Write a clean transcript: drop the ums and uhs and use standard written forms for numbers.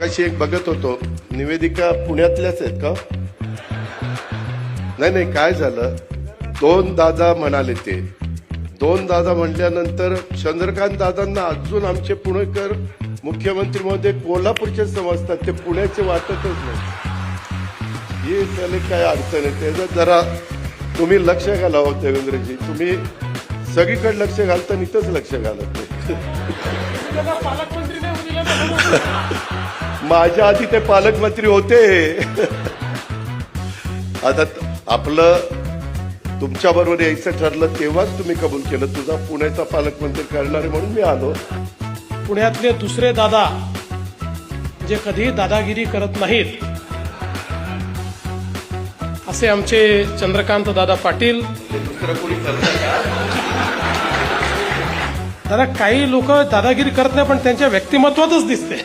कशी एक बघत होतो, निवेदिका पुण्यातल्याच आहेत का? नाही नाही, काय झालं, दोन दादा म्हणाले ते दोन दादा म्हटल्यानंतर चंद्रकांत दादांना अजून आमचे पुणेकर मुख्यमंत्री महोदय कोल्हापूरचे समजतात, ते पुण्याचे वाटतच नाही. ही त्याला काय अडचण आहे, त्याचं जरा तुम्ही लक्ष घाला हो देवेंद्रजी. तुम्ही सगळीकडे लक्ष घालता, इथंच लक्ष घालत नाही. माझ्या आधी ते पालकमंत्री होते. आता आपलं तुमच्या बरोबर यायचं ठरलं तेव्हाच तुम्ही कबूल केलं, तुझा पुण्याचा पालकमंत्री करणारे म्हणून मी आलो. पुण्यातले दुसरे दादा जे कधी दादागिरी करत नाहीत असे आमचे चंद्रकांत दादा पाटील. दुसरं कोणी करतं का? दादा काही लोक दादागिरी करत नाही, पण त्यांच्या व्यक्तिमत्वातच दिसते.